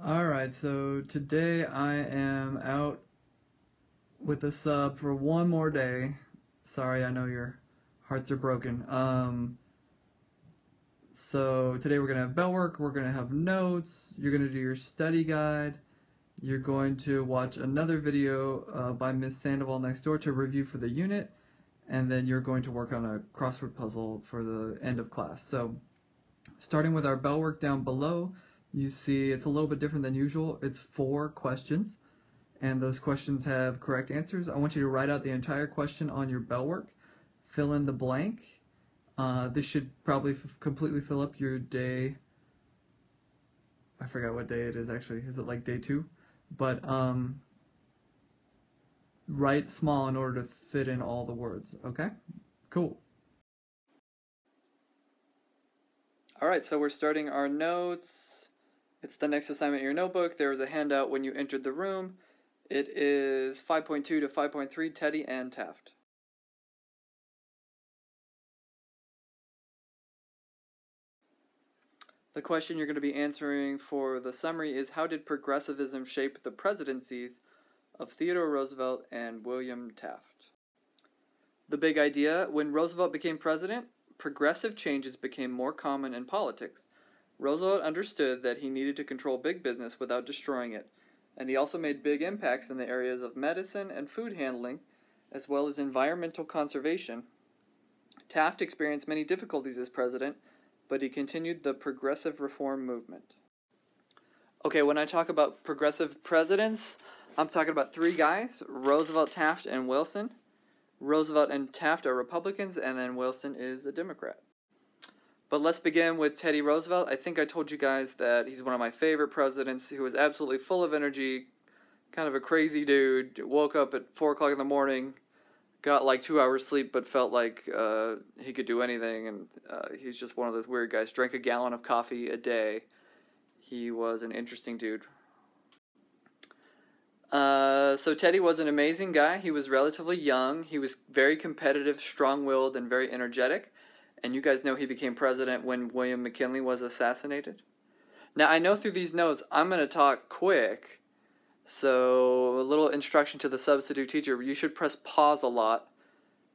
Alright, so today I am out with a sub for one more day. Sorry, I know your hearts are broken. So today we're going to have bell work, we're going to have notes, you're going to do your study guide, you're going to watch another video by Miss Sandoval next door to review for the unit, and then you're going to work on a crossword puzzle for the end of class. So starting with our bell work down below, you see it's a little bit different than usual. It's 4 questions, and those questions have correct answers. I want you to write out the entire question on your bell work, fill in the blank. This should probably completely fill up your day. I forgot what day it is actually. Is it like day 2? But write small in order to fit in all the words, okay? Cool. Alright, so we're starting our notes. It's the next assignment in your notebook. There was a handout when you entered the room. It is 5.2 to 5.3, Teddy and Taft. The question you're going to be answering for the summary is, how did progressivism shape the presidencies of Theodore Roosevelt and William Taft? The big idea: when Roosevelt became president, progressive changes became more common in politics. Roosevelt understood that he needed to control big business without destroying it, and he also made big impacts in the areas of medicine and food handling, as well as environmental conservation. Taft experienced many difficulties as president, but he continued the progressive reform movement. Okay, when I talk about progressive presidents, I'm talking about 3 guys: Roosevelt, Taft, and Wilson. Roosevelt and Taft are Republicans, and then Wilson is a Democrat. But let's begin with Teddy Roosevelt. I think I told you guys that he's one of my favorite presidents, who was absolutely full of energy, kind of a crazy dude, woke up at 4 o'clock in the morning, got like 2 hours sleep, but felt like he could do anything, and he's just one of those weird guys. Drank a gallon of coffee a day. He was an interesting dude. So Teddy was an amazing guy. He was relatively young. He was very competitive, strong-willed, and very energetic. And you guys know he became president when William McKinley was assassinated. Now, I know through these notes I'm going to talk quick, so a little instruction to the substitute teacher: you should press pause a lot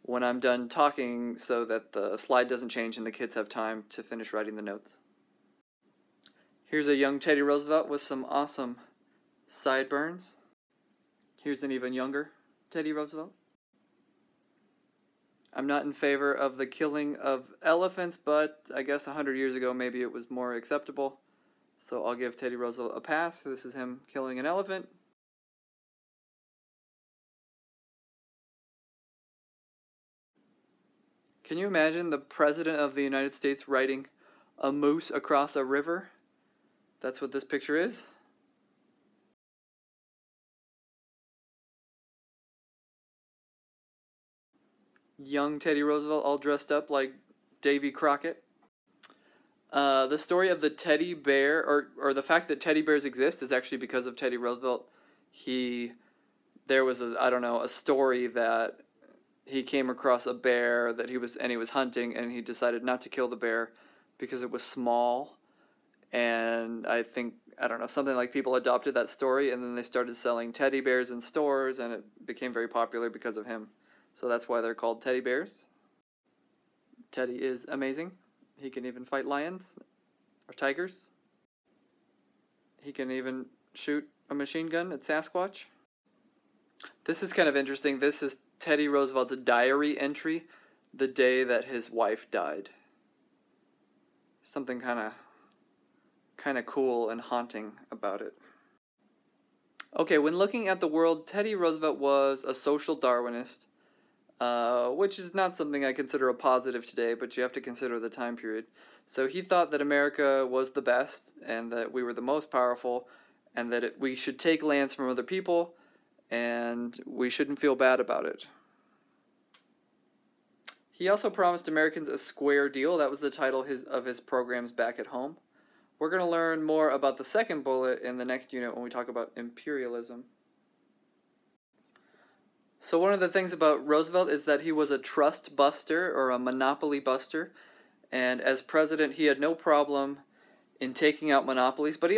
when I'm done talking so that the slide doesn't change and the kids have time to finish writing the notes. Here's a young Teddy Roosevelt with some awesome sideburns. Here's an even younger Teddy Roosevelt. I'm not in favor of the killing of elephants, but I guess 100 years ago maybe it was more acceptable. So I'll give Teddy Roosevelt a pass. This is him killing an elephant. Can you imagine the President of the United States riding a moose across a river? That's what this picture is. Young Teddy Roosevelt all dressed up like Davy Crockett. The story of the teddy bear, or the fact that teddy bears exist, is actually because of Teddy Roosevelt. There was a story that he came across a bear that he was hunting, and he decided not to kill the bear because it was small. And I think, something like people adopted that story, and then they started selling teddy bears in stores, and it became very popular because of him. So that's why they're called teddy bears. Teddy is amazing. He can even fight lions or tigers. He can even shoot a machine gun at Sasquatch. This is kind of interesting. This is Teddy Roosevelt's diary entry the day that his wife died. Something kind of cool and haunting about it. Okay, when looking at the world, Teddy Roosevelt was a social Darwinist, which is not something I consider a positive today, but you have to consider the time period. So he thought that America was the best, and that we were the most powerful, and that we should take lands from other people, and we shouldn't feel bad about it. He also promised Americans a square deal. That was the title of his programs back at home. We're going to learn more about the second bullet in the next unit when we talk about imperialism. So one of the things about Roosevelt is that he was a trust buster, or a monopoly buster, and as president he had no problem in taking out monopolies, but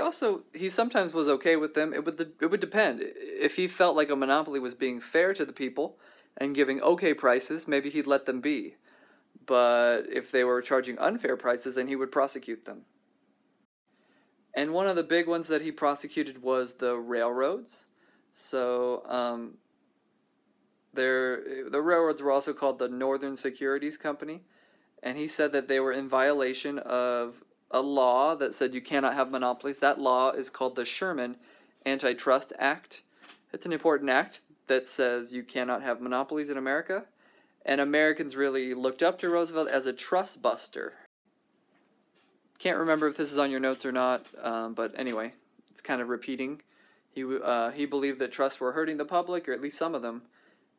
he sometimes was okay with them. It would depend. If he felt like a monopoly was being fair to the people and giving okay prices, maybe he'd let them be. But if they were charging unfair prices, then he would prosecute them. And one of the big ones that he prosecuted was the railroads. So the railroads were also called the Northern Securities Company, and he said that they were in violation of a law that said you cannot have monopolies. That law is called the Sherman Antitrust Act. It's an important act that says you cannot have monopolies in America, and Americans really looked up to Roosevelt as a trust buster. Can't remember if this is on your notes or not, but anyway, it's kind of repeating. He believed that trusts were hurting the public, or at least some of them,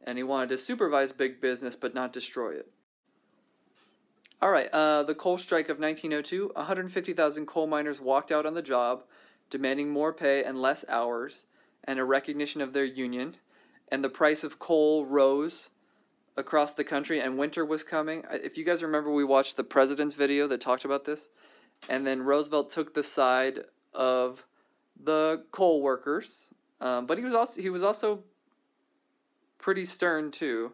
and he wanted to supervise big business but not destroy it. All right, the coal strike of 1902, 150,000 coal miners walked out on the job, demanding more pay and less hours, and a recognition of their union. And the price of coal rose across the country, and winter was coming. If you guys remember, we watched the president's video that talked about this, and then Roosevelt took the side of the coal workers, but he was also pretty stern too.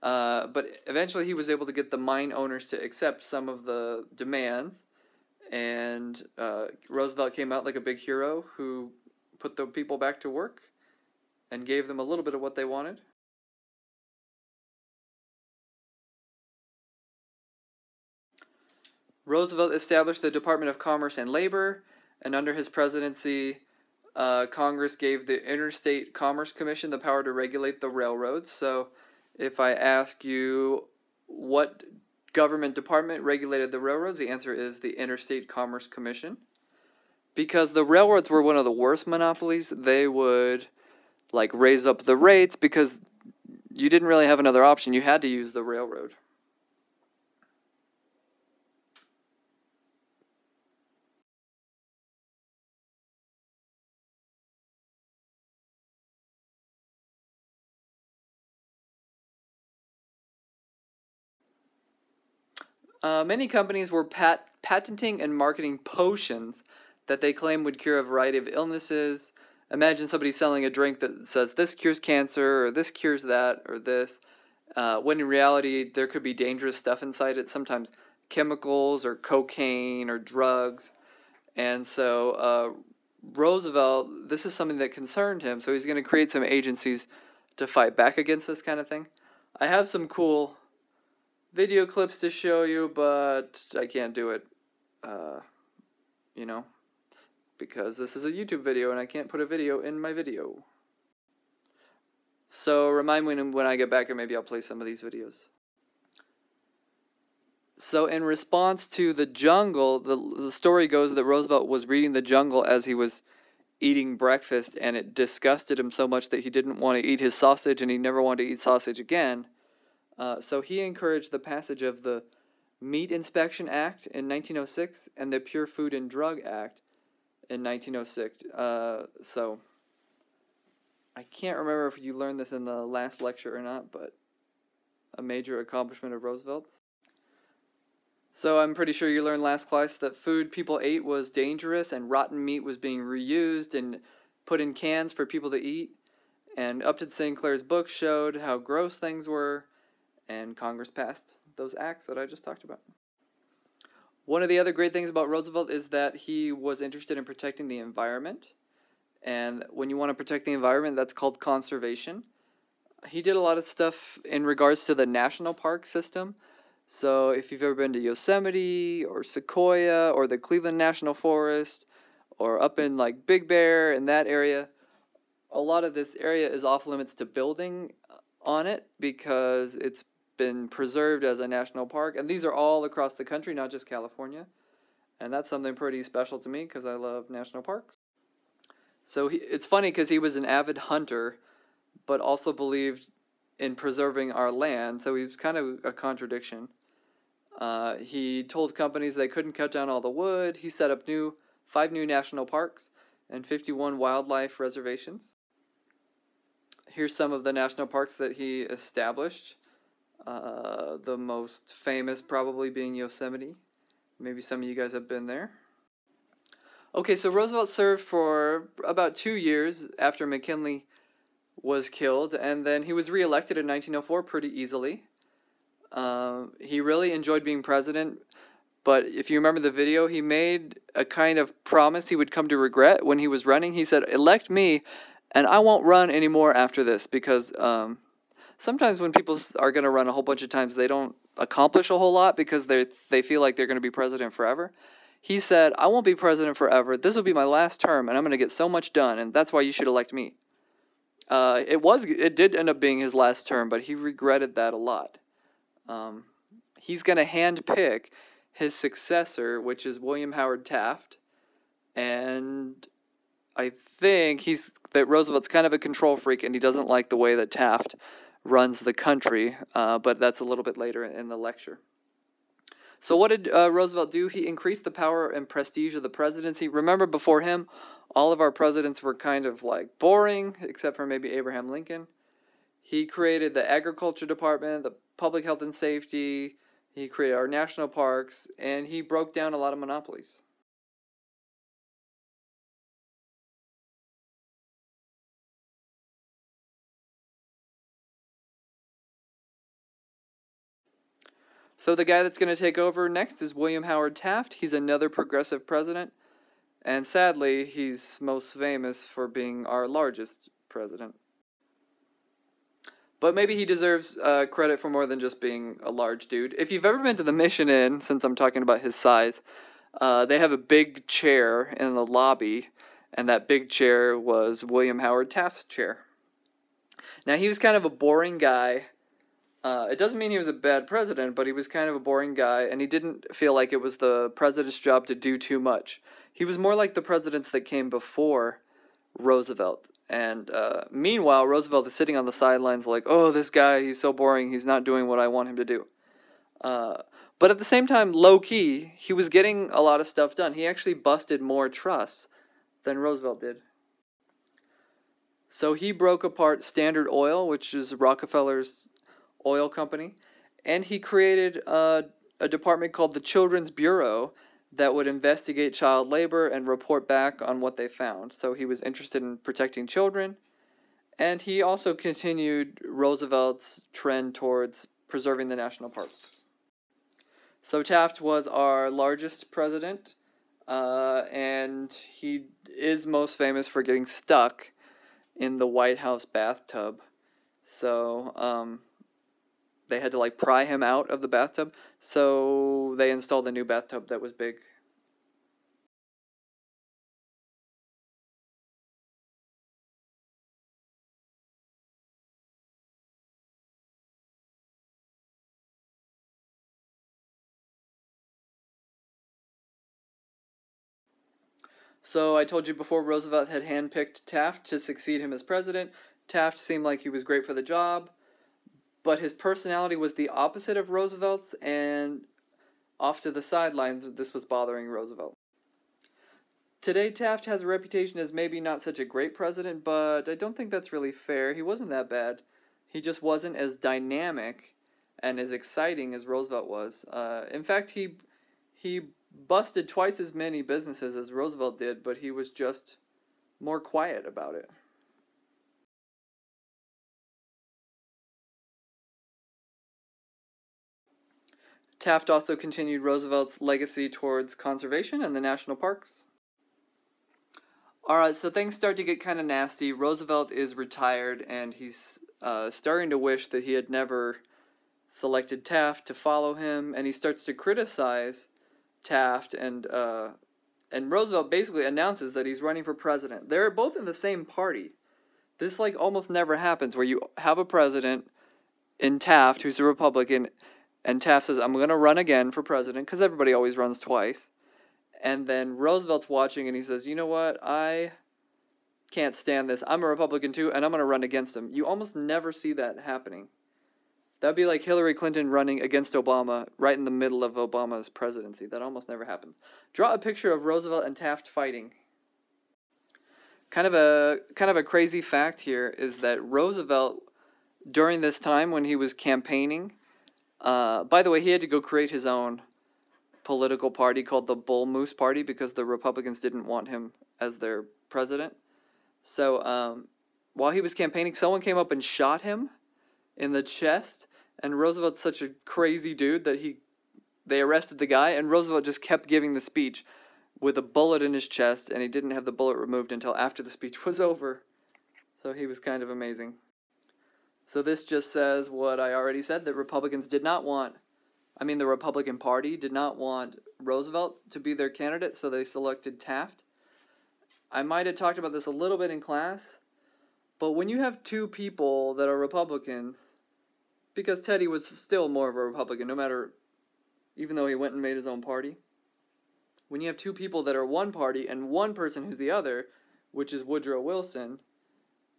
But eventually he was able to get the mine owners to accept some of the demands, and Roosevelt came out like a big hero who put the people back to work and gave them a little bit of what they wanted. Roosevelt established the Department of Commerce and Labor, and under his presidency, Congress gave the Interstate Commerce Commission the power to regulate the railroads. So if I ask you what government department regulated the railroads, the answer is the Interstate Commerce Commission. Because the railroads were one of the worst monopolies, they would like raise up the rates because you didn't really have another option. You had to use the railroad. Many companies were patenting and marketing potions that they claim would cure a variety of illnesses. Imagine somebody selling a drink that says this cures cancer or this cures that or this, when in reality there could be dangerous stuff inside it, sometimes chemicals or cocaine or drugs. And so Roosevelt, this is something that concerned him, so he's going to create some agencies to fight back against this kind of thing. I have some cool video clips to show you, but I can't do it, uh, you know, because this is a YouTube video and I can't put a video in my video. So remind me when I get back, and maybe I'll play some of these videos. So in response to the jungle, the story goes that Roosevelt was reading The Jungle as he was eating breakfast, and it disgusted him so much that he didn't want to eat his sausage, and he never wanted to eat sausage again. So he encouraged the passage of the Meat Inspection Act in 1906 and the Pure Food and Drug Act in 1906. So I can't remember if you learned this in the last lecture or not, but a major accomplishment of Roosevelt's. So I'm pretty sure you learned last class that food people ate was dangerous and rotten meat was being reused and put in cans for people to eat. And Upton Sinclair's book showed how gross things were, and Congress passed those acts that I just talked about. One of the other great things about Roosevelt is that he was interested in protecting the environment. And when you want to protect the environment, that's called conservation. He did a lot of stuff in regards to the national park system. So if you've ever been to Yosemite or Sequoia or the Cleveland National Forest or up in like Big Bear in that area, a lot of this area is off limits to building on it because it's been preserved as a national park. And these are all across the country, not just California. And that's something pretty special to me because I love national parks. So it's funny because he was an avid hunter, but also believed in preserving our land. So he was kind of a contradiction. He told companies they couldn't cut down all the wood. He set up 5 new national parks and 51 wildlife reservations. Here's some of the national parks that he established. The most famous probably being Yosemite. Maybe some of you guys have been there. Okay, so Roosevelt served for about 2 years after McKinley was killed, and then he was reelected in 1904 pretty easily. He really enjoyed being president, but if you remember the video, he made a kind of promise he would come to regret when he was running. He said, "Elect me, and I won't run anymore after this," because sometimes when people are going to run a whole bunch of times, they don't accomplish a whole lot because they feel like they're going to be president forever. He said, "I won't be president forever. This will be my last term, and I'm going to get so much done, and that's why you should elect me." It did end up being his last term, but he regretted that a lot. Um, he's going to handpick his successor, which is William Howard Taft, and I think that Roosevelt's kind of a control freak, and he doesn't like the way that Taft runs the country. But that's a little bit later in the lecture. So what did Roosevelt do? He increased the power and prestige of the presidency. Remember, before him, all of our presidents were kind of like boring, except for maybe Abraham Lincoln. He created the Agriculture Department, the Public Health and Safety. He created our national parks, and he broke down a lot of monopolies. So the guy that's going to take over next is William Howard Taft. He's another progressive president, and sadly, he's most famous for being our largest president. But maybe he deserves credit for more than just being a large dude. If you've ever been to the Mission Inn, since I'm talking about his size, they have a big chair in the lobby, and that big chair was William Howard Taft's chair. Now, he was kind of a boring guy. It doesn't mean he was a bad president, but he was kind of a boring guy, and he didn't feel like it was the president's job to do too much. He was more like the presidents that came before Roosevelt. And meanwhile, Roosevelt is sitting on the sidelines like, oh, this guy, he's so boring, he's not doing what I want him to do. But at the same time, low-key, he was getting a lot of stuff done. He actually busted more trusts than Roosevelt did. So he broke apart Standard Oil, which is Rockefeller's oil company, and he created a department called the Children's Bureau that would investigate child labor and report back on what they found. So he was interested in protecting children, and he also continued Roosevelt's trend towards preserving the national parks. So Taft was our largest president, and he is most famous for getting stuck in the White House bathtub. So they had to like pry him out of the bathtub. So they installed a new bathtub that was big. So I told you before, Roosevelt had handpicked Taft to succeed him as president. Taft seemed like he was great for the job, but his personality was the opposite of Roosevelt's, and off to the sidelines, this was bothering Roosevelt. Today, Taft has a reputation as maybe not such a great president, but I don't think that's really fair. He wasn't that bad. He just wasn't as dynamic and as exciting as Roosevelt was. In fact, he busted twice as many businesses as Roosevelt did, but he was just more quiet about it. Taft also continued Roosevelt's legacy towards conservation and the national parks. Alright, so things start to get kind of nasty. Roosevelt is retired, and he's starting to wish that he had never selected Taft to follow him, and he starts to criticize Taft, and Roosevelt basically announces that he's running for president. They're both in the same party. This like almost never happens, where you have a president in Taft who's a Republican, and Taft says, "I'm going to run again for president," because everybody always runs twice. And then Roosevelt's watching, and he says, "You know what? I can't stand this. I'm a Republican too, and I'm going to run against him." You almost never see that happening. That'd be like Hillary Clinton running against Obama right in the middle of Obama's presidency. That almost never happens. Draw a picture of Roosevelt and Taft fighting. Kind of a crazy fact here is that Roosevelt, during this time when he was campaigning, by the way, he had to go create his own political party called the Bull Moose Party because the Republicans didn't want him as their president. So while he was campaigning, someone came up and shot him in the chest, and Roosevelt's such a crazy dude that they arrested the guy, and Roosevelt just kept giving the speech with a bullet in his chest, and he didn't have the bullet removed until after the speech was over. So he was kind of amazing. So this just says what I already said, that the Republican Party did not want Roosevelt to be their candidate, so they selected Taft. I might have talked about this a little bit in class, but when you have two people that are Republicans, because Teddy was still more of a Republican, even though he went and made his own party. When you have two people that are one party and one person who's the other, which is Woodrow Wilson,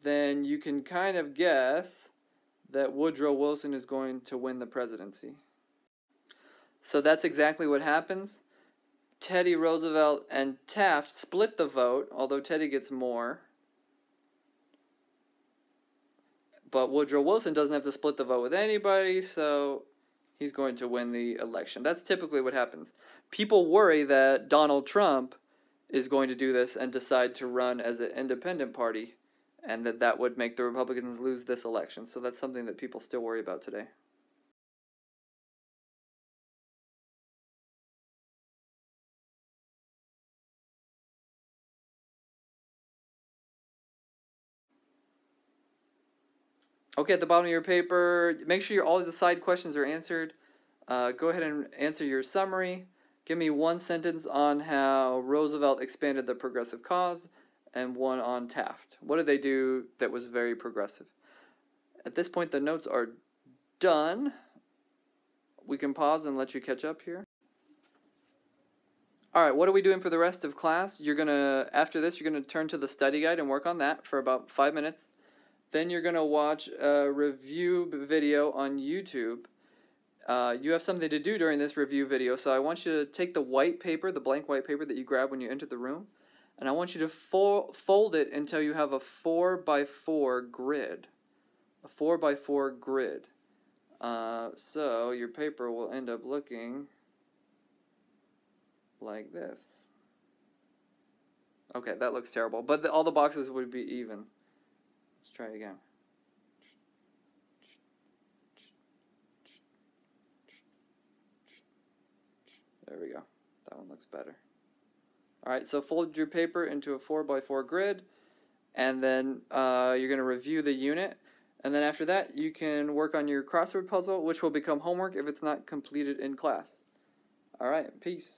then you can kind of guess that Woodrow Wilson is going to win the presidency. So that's exactly what happens. Teddy Roosevelt and Taft split the vote, although Teddy gets more. But Woodrow Wilson doesn't have to split the vote with anybody, so he's going to win the election. That's typically what happens. People worry that Donald Trump is going to do this and decide to run as an independent party, and that would make the Republicans lose this election. So that's something that people still worry about today. Okay, at the bottom of your paper, make sure all of the side questions are answered. Go ahead and answer your summary. Give me one sentence on how Roosevelt expanded the progressive cause and one on Taft. What did they do that was very progressive? At this point, the notes are done. We can pause and let you catch up here. All right, what are we doing for the rest of class? After this, you're going to turn to the study guide and work on that for about 5 minutes. Then you're going to watch a review video on YouTube. You have something to do during this review video, so I want you to take the white paper, the blank white paper that you grabbed when you entered the room, and I want you to fold it until you have a 4x4 grid. A 4x4 grid. So your paper will end up looking like this. Okay, that looks terrible, but all the boxes would be even. Let's try again. There we go. That one looks better. All right, so fold your paper into a 4x4 grid, and then you're going to review the unit. And then after that, you can work on your crossword puzzle, which will become homework if it's not completed in class. All right, peace.